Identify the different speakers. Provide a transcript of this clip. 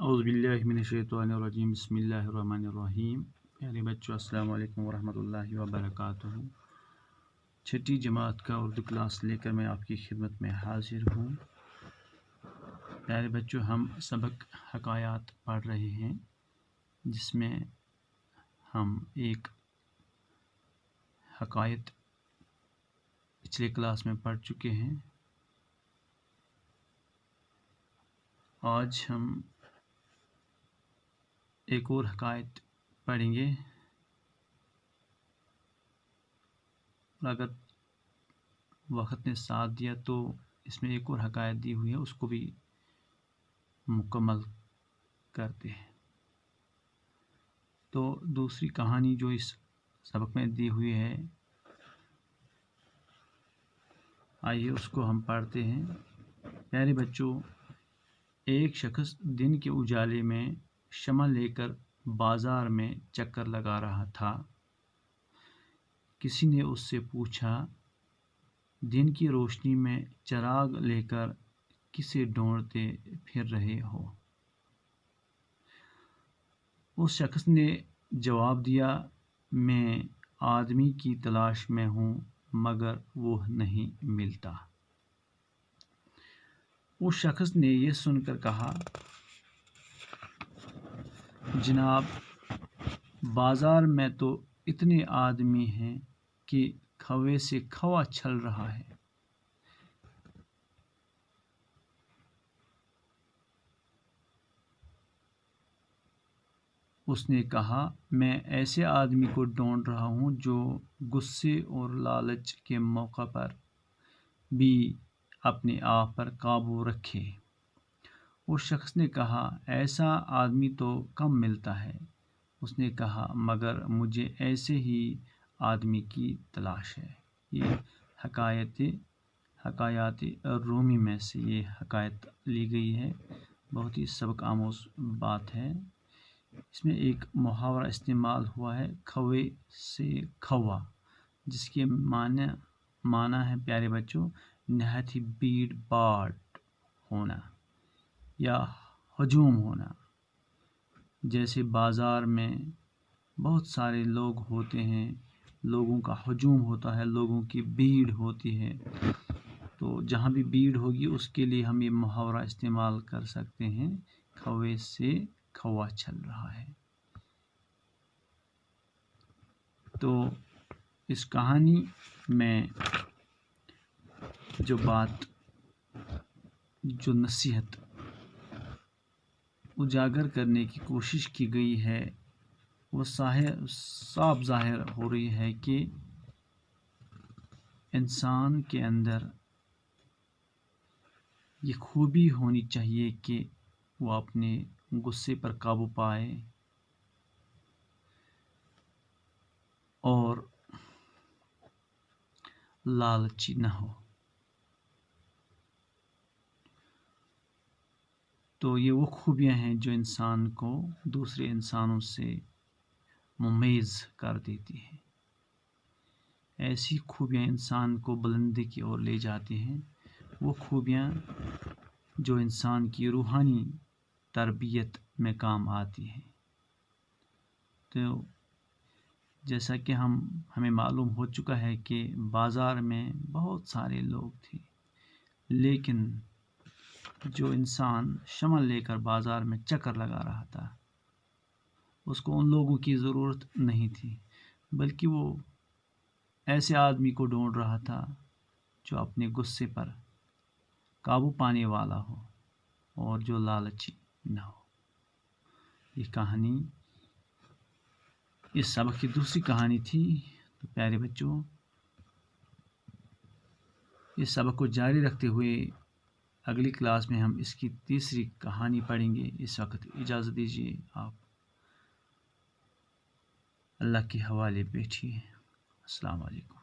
Speaker 1: औज़ुबिल्लाहिमिनश्शैतानिर्रजीम बिस्मिल्लाहिर्रहमानिर्रहीम। प्यारे बच्चों, अस्सलाम वालेकुम वरहमतुल्लाहि वबरकातुहू। छठी जमात का उर्दू क्लास लेकर मैं आपकी खिदमत में हाजिर हूँ। प्यारे बच्चों, हम सबक हकायात पढ़ रहे हैं, जिसमें हम एक हकायत पिछले क्लास में पढ़ चुके हैं। आज हम एक और हकायत पढ़ेंगे। अगर वक्त ने साथ दिया तो इसमें एक और हकायत दी हुई है, उसको भी मुकम्मल करते हैं। तो दूसरी कहानी जो इस सबक में दी हुई है, आइए उसको हम पढ़ते हैं। प्यारे बच्चों, एक शख्स दिन के उजाले में शमع लेकर बाजार में चक्कर लगा रहा था। किसी ने उससे पूछा, दिन की रोशनी में चिराग लेकर किसे ढूंढते फिर रहे हो? उस शख्स ने जवाब दिया, मैं आदमी की तलाश में हूँ, मगर वो नहीं मिलता। उस शख्स ने यह सुनकर कहा, जनाब, बाजार में तो इतने आदमी हैं कि खवे से खवा छल रहा है। उसने कहा, मैं ऐसे आदमी को ढूंढ रहा हूँ जो गुस्से और लालच के मौका पर भी अपने आप पर काबू रखे। उस शख्स ने कहा, ऐसा आदमी तो कम मिलता है। उसने कहा, मगर मुझे ऐसे ही आदमी की तलाश है। ये हकायात रूमी में से ये हकायत ली गई है। बहुत ही सबक आमोज़ बात है। इसमें एक मुहावरा इस्तेमाल हुआ है, खवे से खवा, जिसके माना है प्यारे बच्चों, नहायत ही भीड़ भाड़ होना या हजूम होना। जैसे बाज़ार में बहुत सारे लोग होते हैं, लोगों का हजूम होता है, लोगों की भीड़ होती है। तो जहाँ भी भीड़ होगी उसके लिए हम ये मुहावरा इस्तेमाल कर सकते हैं, खवे से खवा चल रहा है। तो इस कहानी में जो नसीहत उजागर करने की कोशिश की गई है, वो साफ ज़ाहिर हो रही है कि इंसान के अंदर ये खूबी होनी चाहिए कि वो अपने गुस्से पर काबू पाए और लालची न हो। तो ये वो खूबियाँ हैं जो इंसान को दूसरे इंसानों से मुमय्यज़ कर देती हैं। ऐसी खूबियाँ इंसान को बुलंदी की ओर ले जाती हैं। वो खूबियाँ जो इंसान की रूहानी तरबियत में काम आती हैं। तो जैसा कि हमें मालूम हो चुका है कि बाज़ार में बहुत सारे लोग थे, लेकिन जो इंसान शमع लेकर बाज़ार में चक्कर लगा रहा था, उसको उन लोगों की ज़रूरत नहीं थी, बल्कि वो ऐसे आदमी को ढूंढ रहा था जो अपने गुस्से पर काबू पाने वाला हो और जो लालची न हो। ये कहानी इस सबक की दूसरी कहानी थी। तो प्यारे बच्चों, इस सबक को जारी रखते हुए अगली क्लास में हम इसकी तीसरी कहानी पढ़ेंगे। इस वक्त इजाज़त दीजिए, आप अल्लाह के हवाले बैठिए। अस्सलाम वालेकुम।